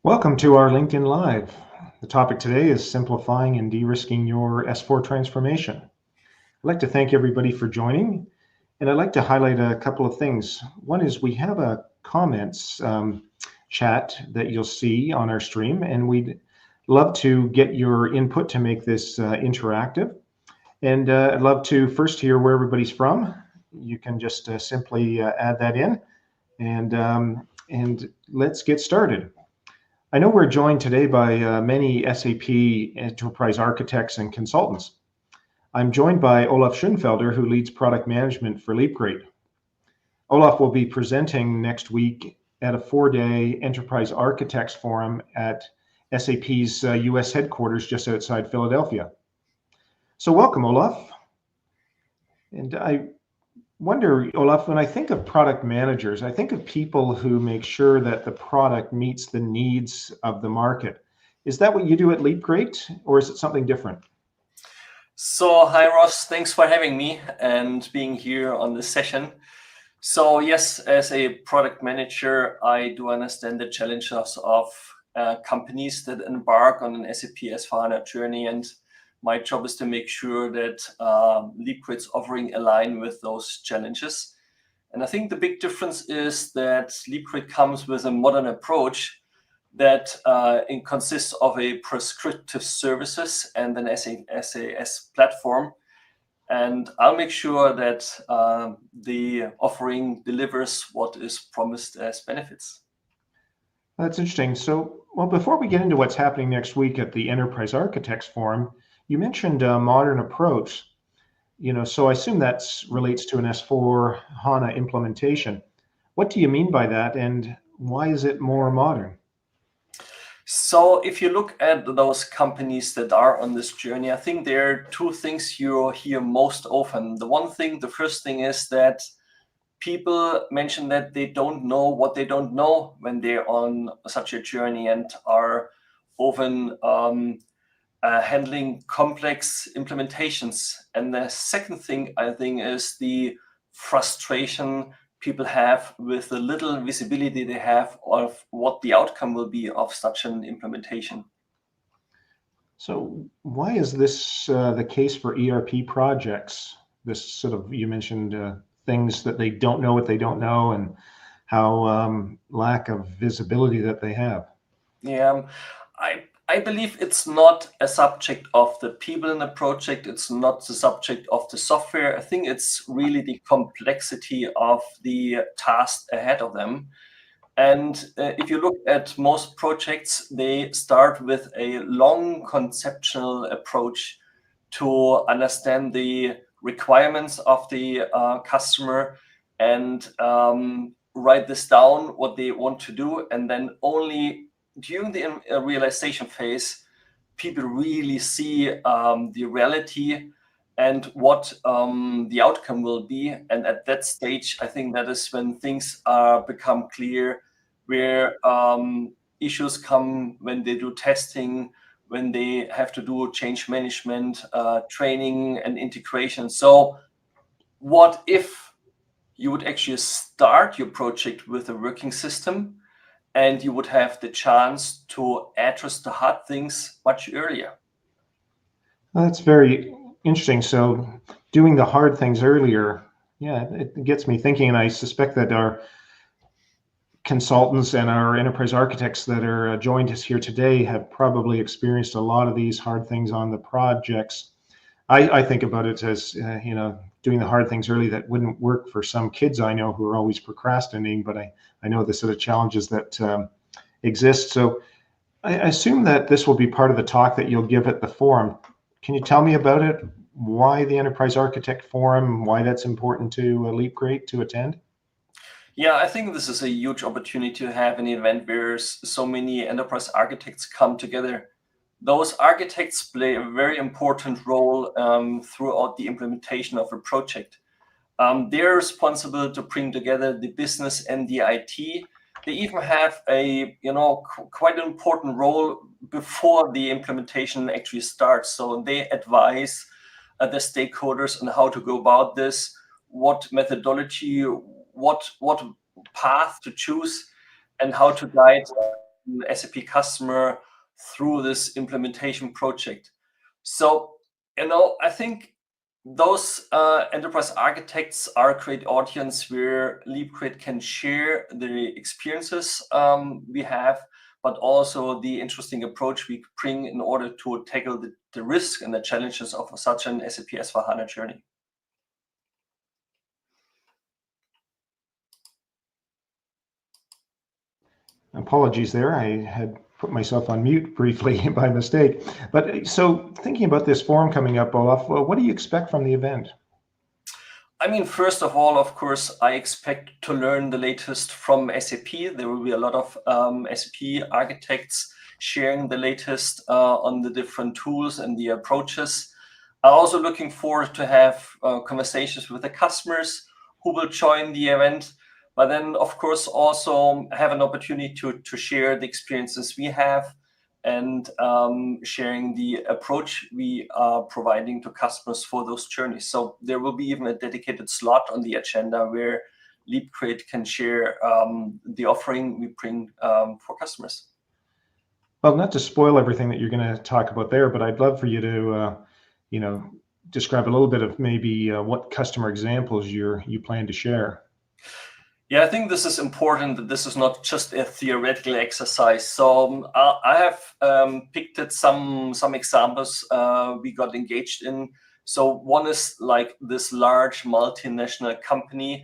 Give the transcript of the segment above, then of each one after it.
Welcome to our LinkedIn Live. The topic today is simplifying and de-risking your S4 transformation. I'd like to thank everybody for joining, and I'd like to highlight a couple of things. One is we have a comments chat that you'll see on our stream, and we'd love to get your input to make this interactive. And I'd love to first hear where everybody's from. You can just simply add that in, and let's get started. I know we're joined today by many SAP enterprise architects and consultants. I'm joined by Olaf Schönfelder, who leads product management for LeapGreat. Olaf will be presenting next week at a 4-day enterprise architects forum at SAP's US headquarters just outside Philadelphia. So welcome, Olaf. And I wonder, Olaf, when I think of product managers, I think of people who make sure that the product meets the needs of the market. Is that what you do at LeapGreat, or is it something different? So, hi Ross, thanks for having me and being here on this session. So yes, as a product manager, I do understand the challenges of companies that embark on an SAP S/4HANA journey, and my job is to make sure that LeapGreat's offering align with those challenges. And I think the big difference is that LeapGreat comes with a modern approach that it consists of a prescriptive services and an SAS platform. And I'll make sure that the offering delivers what is promised as benefits. That's interesting. So, well, before we get into what's happening next week at the Enterprise Architects Forum, you mentioned a modern approach. So I assume that relates to an S4 HANA implementation. What do you mean by that, and why is it more modern? So if you look at those companies that are on this journey, I think there are two things you hear most often. The first thing is that people mention that they don't know what they don't know when they're on such a journey and are often handling complex implementations. And the second thing I think is the frustration people have with the little visibility they have of what the outcome will be of such an implementation. So why is this the case for ERP projects? This sort of, you mentioned things that they don't know what they don't know, and how lack of visibility that they have. Yeah, I believe it's not a subject of the people in the project. It's not the subject of the software. I think it's really the complexity of the task ahead of them. And if you look at most projects, they start with a long conceptual approach to understand the requirements of the customer and write this down, what they want to do, and then only during the realization phase, people really see the reality and what the outcome will be. And at that stage, I think that is when things become clear, where issues come when they do testing, when they have to do change management, training and integration. So what if you would actually start your project with a working system and you would have the chance to address the hard things much earlier? That's very interesting. So doing the hard things earlier, yeah, it gets me thinking, and I suspect that our consultants and our enterprise architects that are joined us here today have probably experienced a lot of these hard things on the projects. I think about it as, doing the hard things early that wouldn't work for some kids I know who are always procrastinating, but I know the sort of challenges that exist. So I assume that this will be part of the talk that you'll give at the forum. Can you tell me about it? Why the Enterprise Architect Forum, why that's important to LeapGreat to attend? Yeah, I think this is a huge opportunity to have an event where so many enterprise architects come together. Those architects play a very important role throughout the implementation of a project. They're responsible to bring together the business and the IT. They even have a quite an important role before the implementation actually starts. So they advise the stakeholders on how to go about this, what methodology, what path to choose, and how to guide SAP customer through this implementation project. So, I think those enterprise architects are a great audience where LeapGreat can share the experiences we have, but also the interesting approach we bring in order to tackle the risk and the challenges of such an SAP S/4HANA journey. Apologies there. I had put myself on mute briefly by mistake. But so thinking about this forum coming up, Olaf, what do you expect from the event? I mean, first of all, of course, I expect to learn the latest from SAP. There will be a lot of SAP architects sharing the latest on the different tools and the approaches. I'm also looking forward to have conversations with the customers who will join the event, but then, of course, also have an opportunity to share the experiences we have and sharing the approach we are providing to customers for those journeys. So there will be even a dedicated slot on the agenda where LeapGreat can share the offering we bring for customers. Well, not to spoil everything that you're going to talk about there, but I'd love for you to, describe a little bit of maybe what customer examples you plan to share. Yeah, I think this is important that this is not just a theoretical exercise. So I have picked some examples we got engaged in. So one is like this large multinational company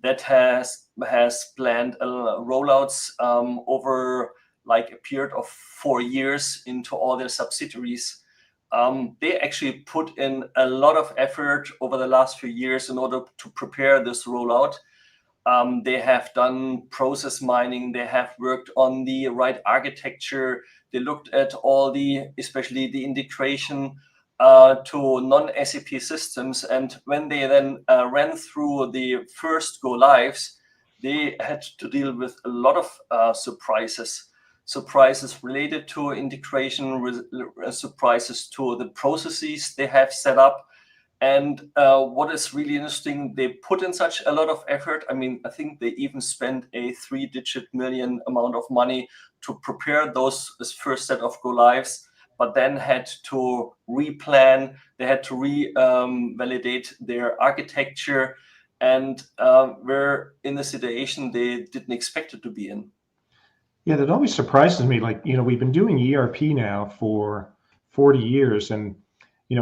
that has planned rollouts over like a period of 4 years into all their subsidiaries. They actually put in a lot of effort over the last few years in order to prepare this rollout. They have done process mining. They have worked on the right architecture. They looked at especially the integration to non-SAP systems. And when they then ran through the first go lives, they had to deal with a lot of surprises related to integration, surprises to the processes they have set up. And what is really interesting, they put in such a lot of effort. I mean, I think they even spent a 3-digit million amount of money to prepare this first set of go lives, but then had to replan. They had to validate their architecture, and were in a situation they didn't expect it to be in. Yeah, that always surprises me. Like, we've been doing ERP now for 40 years, and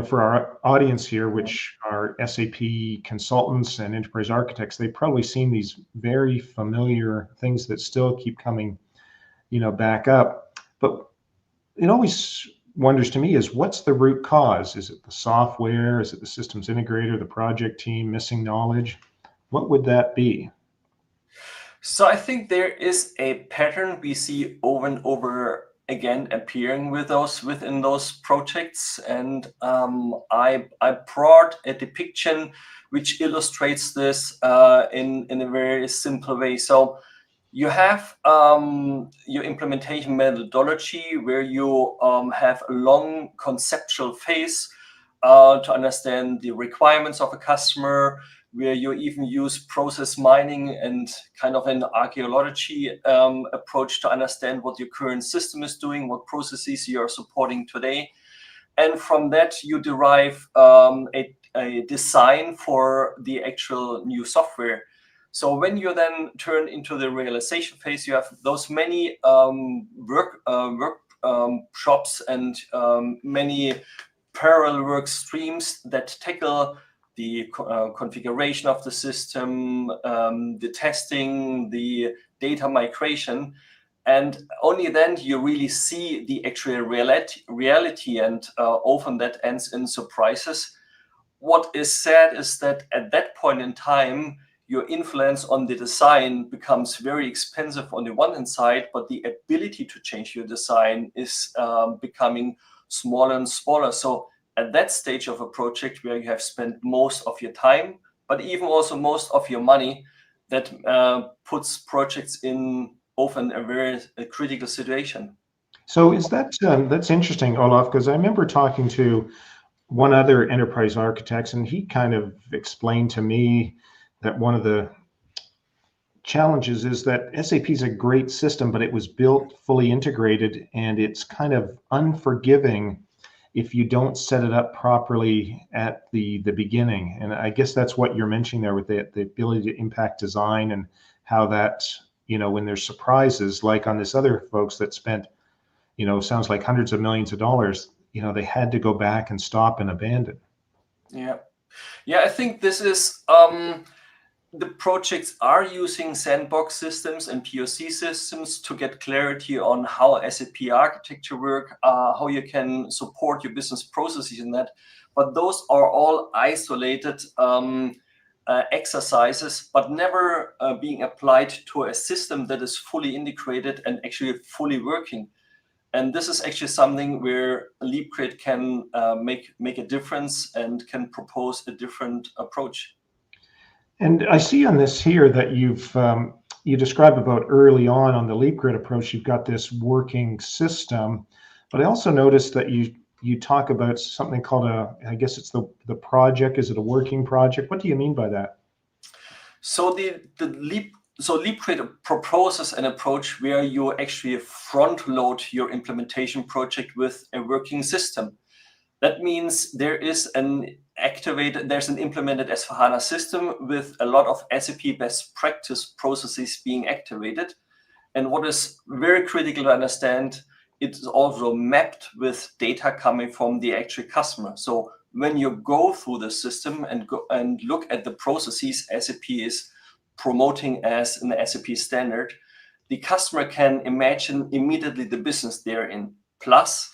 for our audience here, which are SAP consultants and enterprise architects, they've probably seen these very familiar things that still keep coming, back up. But it always wonders to me is what's the root cause? Is it the software? Is it the systems integrator, the project team missing knowledge? What would that be? So I think there is a pattern we see over and over again appearing within those projects, and I brought a depiction which illustrates this in a very simple way. So you have your implementation methodology where you have a long conceptual phase to understand the requirements of a customer, where you even use process mining and kind of an archaeology approach to understand what your current system is doing, what processes you are supporting today. And from that, you derive a design for the actual new software. So when you then turn into the realization phase, you have those many workshops and many parallel work streams that tackle the configuration of the system, the testing, the data migration. And only then do you really see the actual reality, and often that ends in surprises. What is sad is that at that point in time, your influence on the design becomes very expensive on the one hand side, but the ability to change your design is becoming smaller and smaller. So at that stage of a project where you have spent most of your time, but even also most of your money, that puts projects in often a very critical situation. So is that's interesting, Olaf, because I remember talking to one other enterprise architects, and he kind of explained to me that one of the challenges is that SAP is a great system, but it was built fully integrated, and it's kind of unforgiving if you don't set it up properly at the beginning. And I guess that's what you're mentioning there with the ability to impact design, and how that, when there's surprises, like on this other folks that spent, sounds like hundreds of millions of dollars, they had to go back and stop and abandon. Yeah. Yeah, I think this is, the projects are using sandbox systems and POC systems to get clarity on how SAP architecture work, how you can support your business processes in that. But those are all isolated exercises, but never being applied to a system that is fully integrated and actually fully working. And this is actually something where LeapGreat can make a difference and can propose a different approach. And I see on this here that you describe about early on the LeapGreat approach, you've got this working system, but I also noticed that you talk about something called I guess it's the project. Is it a working project? What do you mean by that? So LeapGreat proposes an approach where you actually front load your implementation project with a working system. That means there's an implemented S/4HANA system with a lot of SAP best practice processes being activated. And what is very critical to understand, it's also mapped with data coming from the actual customer. So when you go through the system and look at the processes SAP is promoting as an SAP standard, the customer can imagine immediately the business they're in. Plus,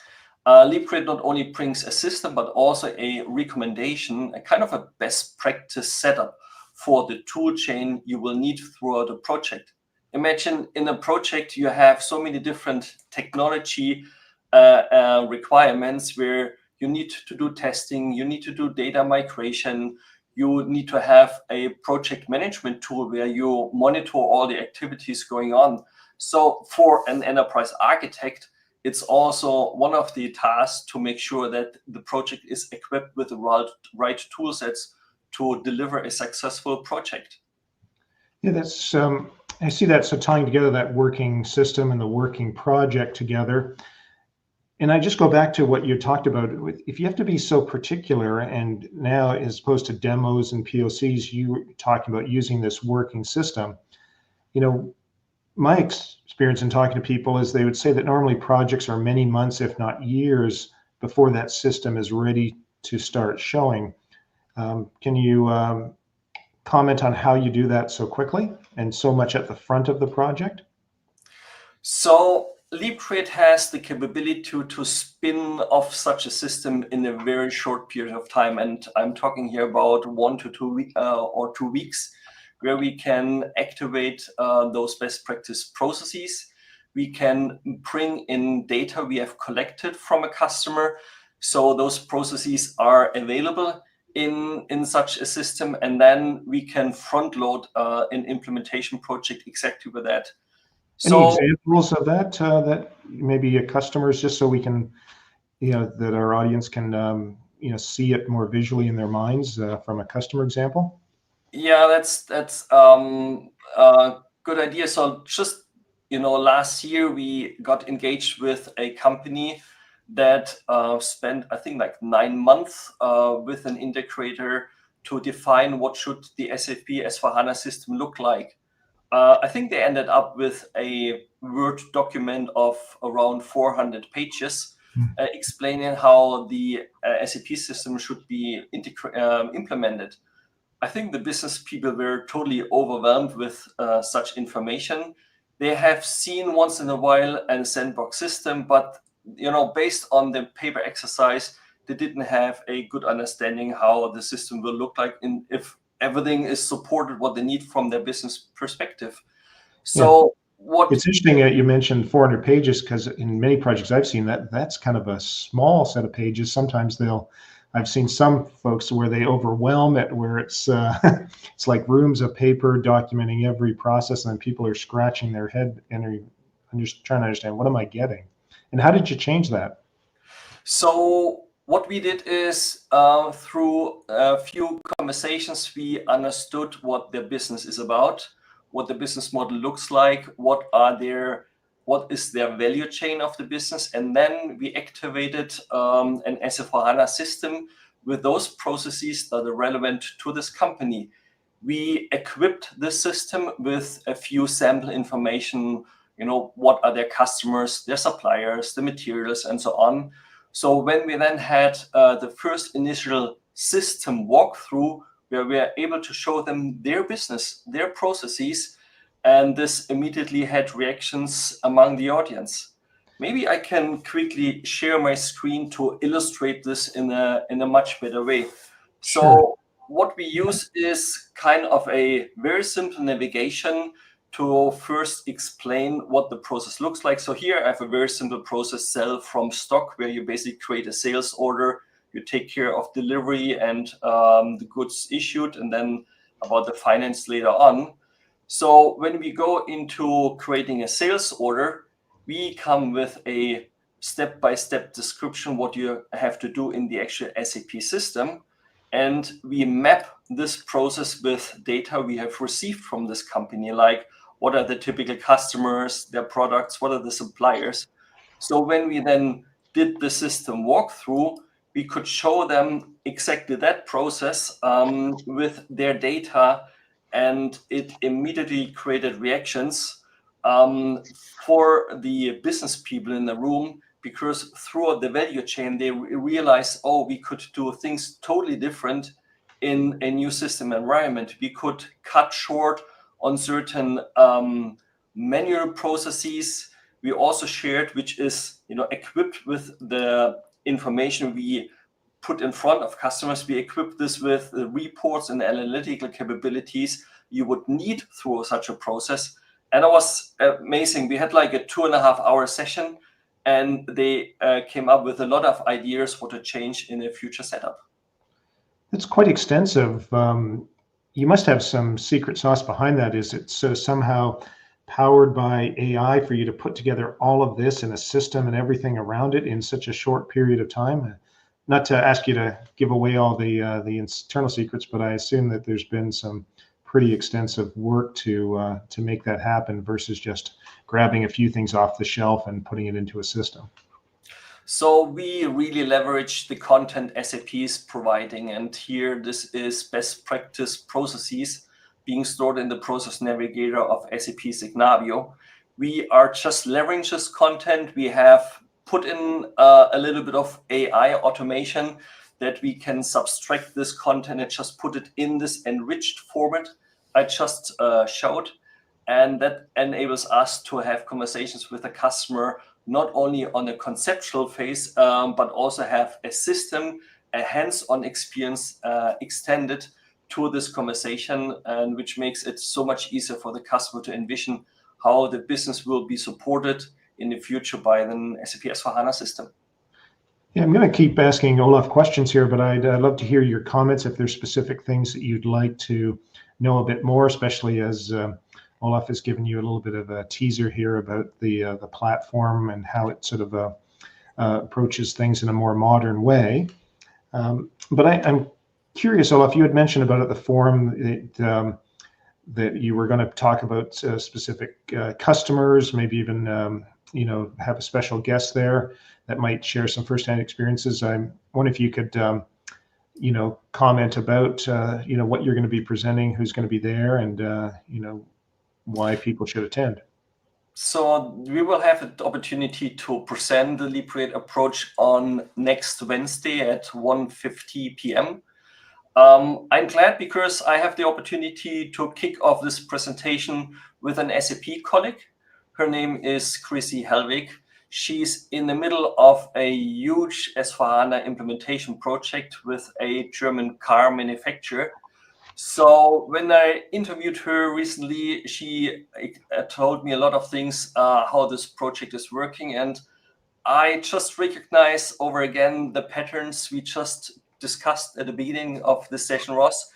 LeapGreat not only brings a system, but also a recommendation, a kind of a best practice setup for the tool chain you will need throughout the project. Imagine in a project you have so many different technology requirements where you need to do testing, you need to do data migration, you need to have a project management tool where you monitor all the activities going on. So for an enterprise architect, it's also one of the tasks to make sure that the project is equipped with the right tool sets to deliver a successful project. Yeah, that's I see that. So tying together that working system and the working project together. And I just go back to what you talked about. If you have to be so particular, and now as opposed to demos and POCs, you were talking about using this working system. My experience in talking to people is they would say that normally projects are many months, if not years, before that system is ready to start showing. Can you comment on how you do that so quickly and so much at the front of the project? So LeapGreat has the capability to spin off such a system in a very short period of time. And I'm talking here about 1 to 2 weeks or 2 weeks, where we can activate those best practice processes. We can bring in data we have collected from a customer. So those processes are available in such a system. And then we can front load an implementation project exactly with that. Any examples of that, that maybe customers, just so we can, that our audience can, see it more visually in their minds from a customer example? Yeah, that's a good idea. So just, last year we got engaged with a company that spent, I think, like 9 months with an integrator to define what should the SAP S/4HANA system look like. I think they ended up with a Word document of around 400 pages explaining how the SAP system should be implemented. I think the business people were totally overwhelmed with such information. They have seen once in a while a sandbox system, but based on the paper exercise, they didn't have a good understanding how the system will look like if everything is supported what they need from their business perspective. So it's interesting that you mentioned 400 pages, because in many projects I've seen that's kind of a small set of pages. Sometimes I've seen some folks where they overwhelm it, where it's it's like rooms of paper documenting every process, and then people are scratching their head and are just trying to understand, what am I getting? And how did you change that? So what we did is through a few conversations, we understood what their business is about, what the business model looks like, what is their value chain of the business, and then we activated an S/4HANA system with those processes that are relevant to this company. We equipped the system with a few sample information, what are their customers, their suppliers, the materials, and so on. So when we then had the first initial system walkthrough, where we are able to show them their business, their processes, and this immediately had reactions among the audience. Maybe I can quickly share my screen to illustrate this in a much better way. So Sure. what we use is kind of a very simple navigation to first explain what the process looks like. So here I have a very simple process, sell from stock, where you basically create a sales order, you take care of delivery and the goods issued, and then about the finance later on. So when we go into creating a sales order, we come with a step-by-step description what you have to do in the actual SAP system. And we map this process with data we have received from this company, like what are the typical customers, their products, what are the suppliers. So when we then did the system walkthrough, we could show them exactly that process with their data, and it immediately created reactions for the business people in the room, because throughout the value chain, they realized, oh, we could do things totally different in a new system environment. We could cut short on certain manual processes. We also shared, which is equipped with the information we put in front of customers. We equip this with the reports and analytical capabilities you would need through such a process. And it was amazing. We had like a 2.5-hour session, and they came up with a lot of ideas what to change in a future setup. It's quite extensive. You must have some secret sauce behind that. Is it somehow powered by AI for you to put together all of this in a system and everything around it in such a short period of time? Not to ask you to give away all the internal secrets, but I assume that there's been some pretty extensive work to make that happen versus just grabbing a few things off the shelf and putting it into a system. So we really leverage the content SAP is providing, and here this is best practice processes being stored in the process navigator of SAP Signavio. We are just leveraging this content. We have put in a little bit of AI automation that we can subtract this content and just put it in this enriched format I just showed. And that enables us to have conversations with the customer, not only on a conceptual phase, but also have a system, a hands-on experience extended to this conversation, and which makes it so much easier for the customer to envision how the business will be supported in the future by the SAP S/4HANA system. Yeah, I'm going to keep asking Olaf questions here, but I'd love to hear your comments if there's specific things that you'd like to know a bit more, especially as Olaf has given you a little bit of a teaser here about the platform and how it sort of approaches things in a more modern way. But I'm curious, Olaf, you had mentioned about at the forum that you were going to talk about specific customers, maybe even have a special guest there that might share some firsthand experiences. I wonder if you could comment about what you're going to be presenting, who's going to be there, and why people should attend. So we will have an opportunity to present the LeapGreat approach on next Wednesday at 1:50 p.m. I'm glad because I have the opportunity to kick off this presentation with an SAP colleague. Her name is Chrissy Helwig. She's in the middle of a huge S/4HANA implementation project with a German car manufacturer. So when I interviewed her recently, she told me a lot of things, how this project is working. And I just recognize over again the patterns we just discussed at the beginning of the session, Ross.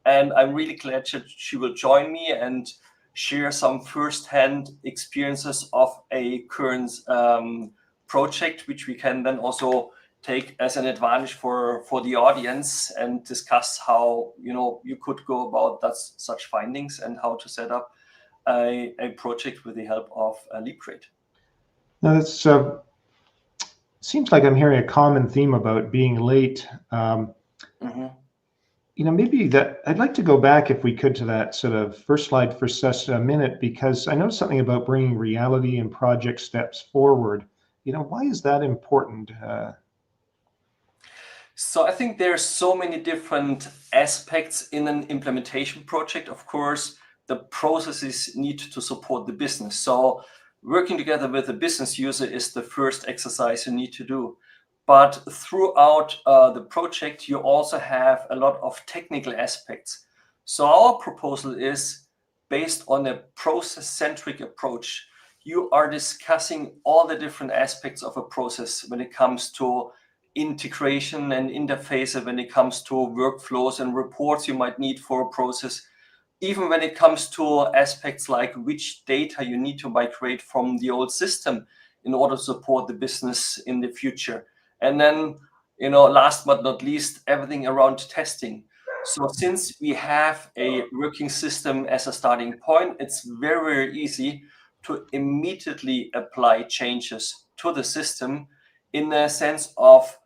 And I'm really glad that she will join me and share some first-hand experiences of a current project, which we can then also take as an advantage for the audience and discuss how you could go about such findings and how to set up a project with the help of LeapGreat. Now, that's seems like I'm hearing a common theme about being late. Maybe that I'd like to go back, if we could, to that sort of first slide for just a minute, because I noticed something about bringing reality and project steps forward. Why is that important? So I think there's so many different aspects in an implementation project. Of course, the processes need to support the business. So working together with the business user is the first exercise you need to do. But throughout the project, you also have a lot of technical aspects. So our proposal is based on a process-centric approach. You are discussing all the different aspects of a process when it comes to integration and interface, when it comes to workflows and reports you might need for a process, even when it comes to aspects like which data you need to migrate from the old system in order to support the business in the future. And then, last but not least, everything around testing. So since we have a working system as a starting point, it's very, very easy to immediately apply changes to the system in the sense of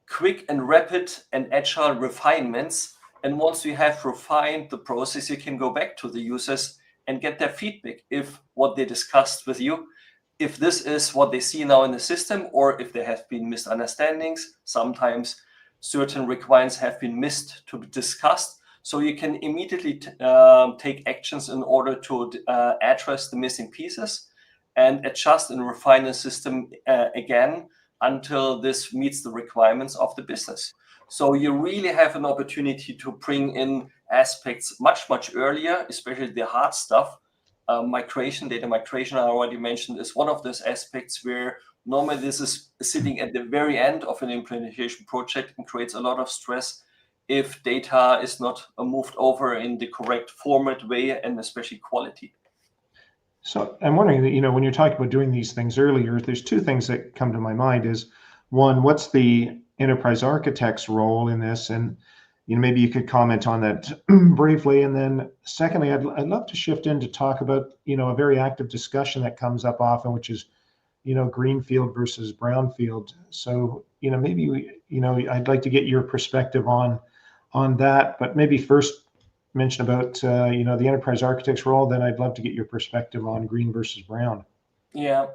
quick and rapid and agile refinements. And once you have refined the process, you can go back to the users and get their feedback if what they discussed with you, if this is what they see now in the system, or if there have been misunderstandings. Sometimes certain requirements have been missed to be discussed. So you can immediately take actions in order to address the missing pieces and adjust and refine the system again until this meets the requirements of the business. So you really have an opportunity to bring in aspects much, much earlier, especially the hard stuff. Data migration, I already mentioned, is one of those aspects where normally this is sitting at the very end of an implementation project and creates a lot of stress if data is not moved over in the correct format way, and especially quality. So I'm wondering, when you're talking about doing these things earlier, there's two things that come to my mind. Is one, what's the enterprise architect's role in this? And maybe you could comment on that briefly. And then secondly, I'd love to shift in to talk about, a very active discussion that comes up often, which is, greenfield versus brownfield. So, maybe I'd like to get your perspective on that, but maybe first mention about, the enterprise architect's role. Then I'd love to get your perspective on green versus brown. Yeah.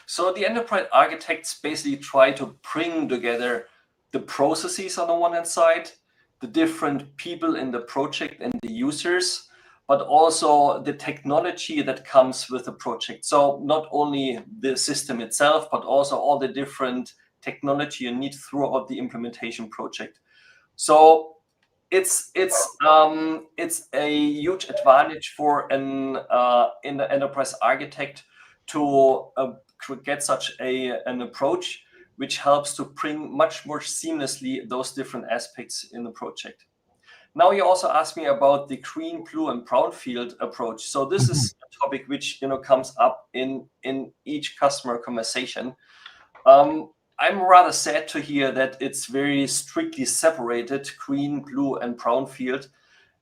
So the enterprise architects basically try to bring together the processes on the one hand side, the different people in the project and the users, but also the technology that comes with the project. So not only the system itself, but also all the different technology you need throughout the implementation project. So it's a huge advantage for an enterprise architect to get such an approach, which helps to bring much more seamlessly those different aspects in the project. Now you also asked me about the green, blue, and brownfield approach. So this is a topic which comes up in each customer conversation. I'm rather sad to hear that it's very strictly separated, green, blue, and brownfield.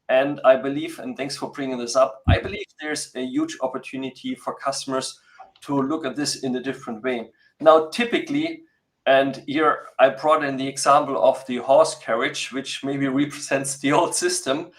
And I believe, and thanks for bringing this up, I believe there's a huge opportunity for customers to look at this in a different way. Now, typically, and here I brought in the example of the horse carriage, which maybe represents the old system.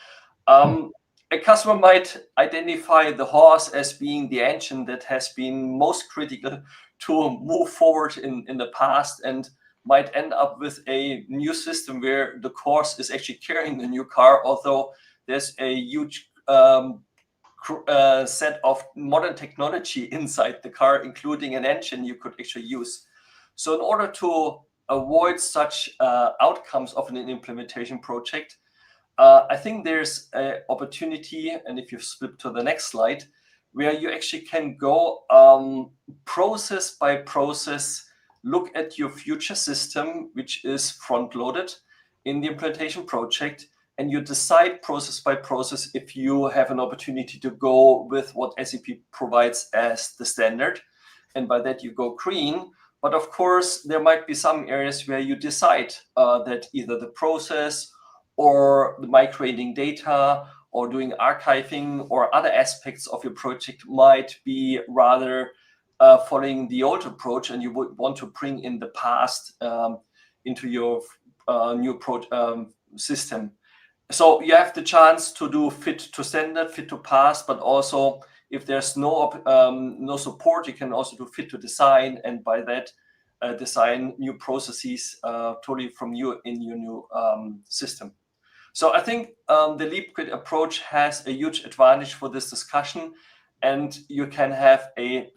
A customer might identify the horse as being the engine that has been most critical to move forward in the past, and might end up with a new system where the horse is actually carrying the new car, although there's a huge set of modern technology inside the car, including an engine you could actually use. So in order to avoid such outcomes of an implementation project, I think there's an opportunity, and if you flip to the next slide, where you actually can go process by process, look at your future system, which is front-loaded in the implementation project, and you decide process by process if you have an opportunity to go with what SAP provides as the standard. And by that you go green. But of course, there might be some areas where you decide that either the process or the migrating data or doing archiving or other aspects of your project might be rather following the old approach, and you would want to bring in the past into your new system. So you have the chance to do fit to standard, fit to past, but also if there's no support, you can also do fit to design, and by that design new processes totally from you in your new system. So I think the LeapGreat approach has a huge advantage for this discussion, and you can have a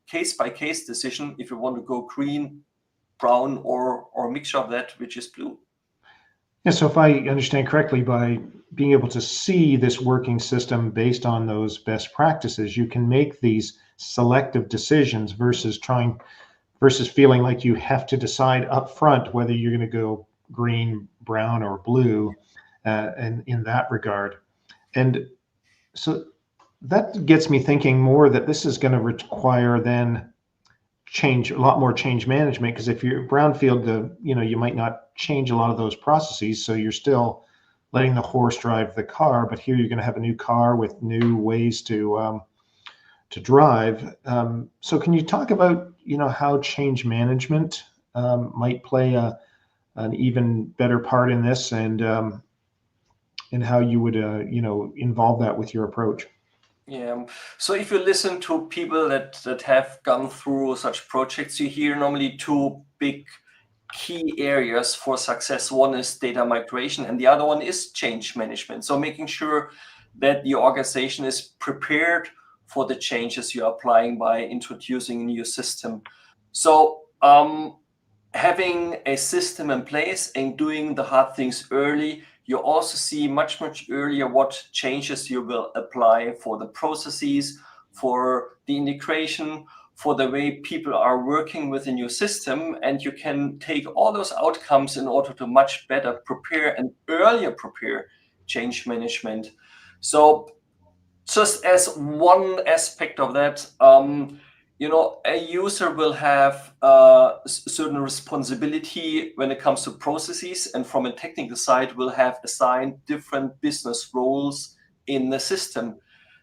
case-by-case decision if you want to go green, brown, or a mixture of that, which is blue. Yeah, so if I understand correctly, by being able to see this working system based on those best practices, you can make these selective decisions versus feeling like you have to decide up front whether you're going to go green, brown, or blue, and in that regard. And so that gets me thinking more that this is going to require then a lot more change management, because if you're brownfield, you might not change a lot of those processes, so you're still letting the horse drive the car, but here you're going to have a new car with new ways to drive. So can you talk about how change management might play an even better part in this, and how you would involve that with your approach? Yeah. So if you listen to people that have gone through such projects, you hear normally two big key areas for success. One is data migration, and the other one is change management. So making sure that the organization is prepared for the changes you're applying by introducing a new system. So having a system in place and doing the hard things early, you also see much earlier what changes you will apply for the processes, for the integration, for the way people are working within your system, and you can take all those outcomes in order to much better prepare and earlier prepare change management. So just as one aspect of that, a user will have certain responsibility when it comes to processes, and from a technical side will have assigned different business roles in the system.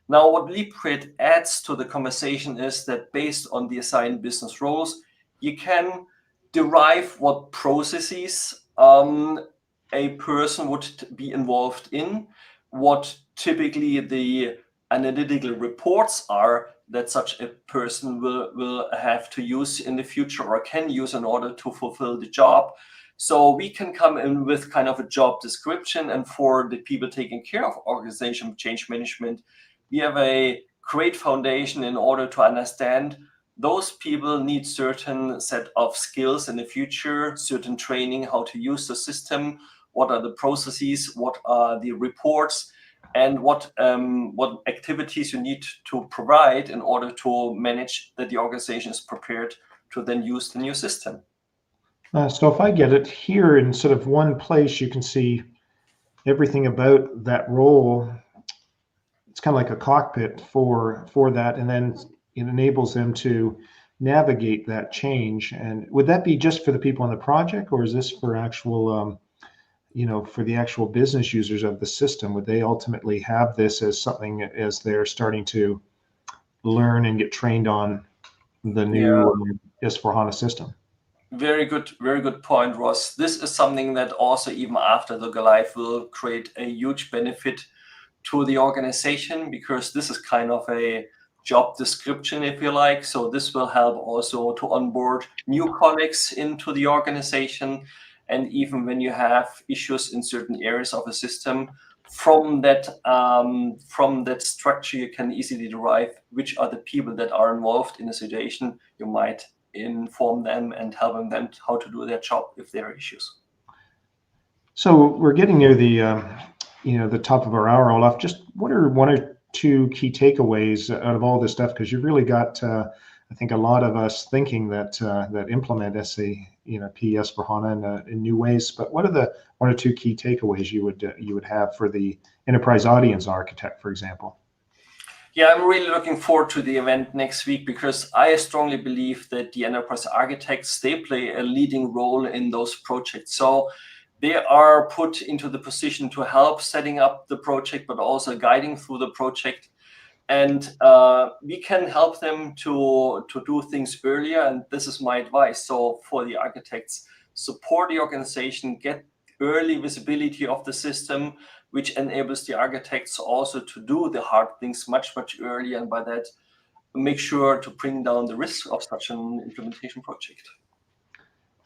Now, what LeapGreat adds to the conversation is that based on the assigned business roles, you can derive what processes a person would be involved in, what typically the analytical reports are that such a person will have to use in the future or can use in order to fulfill the job. So we can come in with kind of a job description, and for the people taking care of organization change management, we have a great foundation in order to understand those people need certain set of skills in the future, certain training, how to use the system, what are the processes, what are the reports, and what activities you need to provide in order to manage that the organization is prepared to then use the new system. So if I get it here in sort of one place, you can see everything about that role. It's kind of like a cockpit for that, and then it enables them to navigate that change. And would that be just for the people on the project, or is this for actual for the actual business users of the system? Would they ultimately have this as something as they're starting to learn and get trained on the new S/4HANA system? Very good point, Ross. This is something that also, even after the go live, will create a huge benefit to the organization, because this is kind of a job description, if you like. So this will help also to onboard new colleagues into the organization. And even when you have issues in certain areas of a system, from that structure, you can easily derive which are the people that are involved in a situation. You might inform them and help them how to do their job if there are issues. So we're getting near the top of our hour, Olaf. Just what are one or two key takeaways out of all this stuff? Because you've really got, I think, a lot of us thinking that implement SAP S/4HANA in new ways. But what are the one or two key takeaways you would have for the enterprise audience architect, for example? Yeah, I'm really looking forward to the event next week, because I strongly believe that the enterprise architects, they play a leading role in those projects. So They are put into the position to help setting up the project, but also guiding through the project. And we can help them to do things earlier. And this is my advice. So for the architects, support the organization, get early visibility of the system, which enables the architects also to do the hard things much, much earlier. And by that, make sure to bring down the risk of such an implementation project.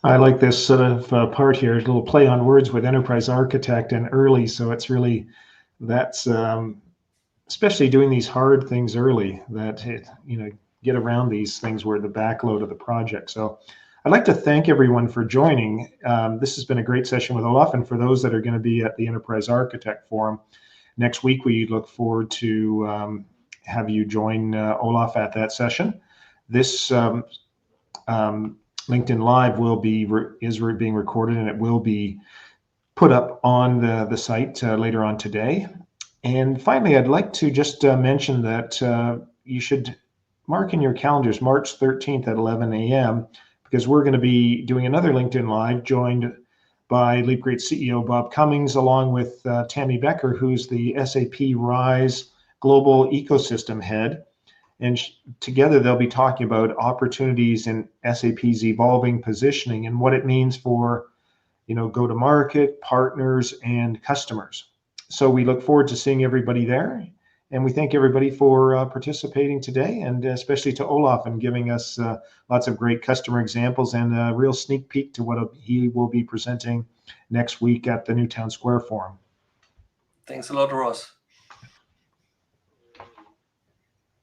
I like this sort of part here, a little play on words with enterprise architect and early. So it's really, that's especially doing these hard things early, that get around these things where the backload of the project. So I'd like to thank everyone for joining. This has been a great session with Olaf, and for those that are going to be at the Enterprise Architect Forum next week, we look forward to have you join Olaf at that session. This LinkedIn Live is being recorded, and it will be put up on the site later on today. And finally, I'd like to just mention that you should mark in your calendars March 13th at 11 a.m. because we're going to be doing another LinkedIn Live, joined by LeapGreat CEO Bob Cummings, along with Tammy Becker, who's the SAP RISE Global Ecosystem Head. And together they'll be talking about opportunities in SAP's evolving positioning and what it means for, go-to-market, partners, and customers. So we look forward to seeing everybody there. And we thank everybody for participating today, and especially to Olaf and giving us lots of great customer examples and a real sneak peek to what he will be presenting next week at the Newtown Square Forum. Thanks a lot, Ross.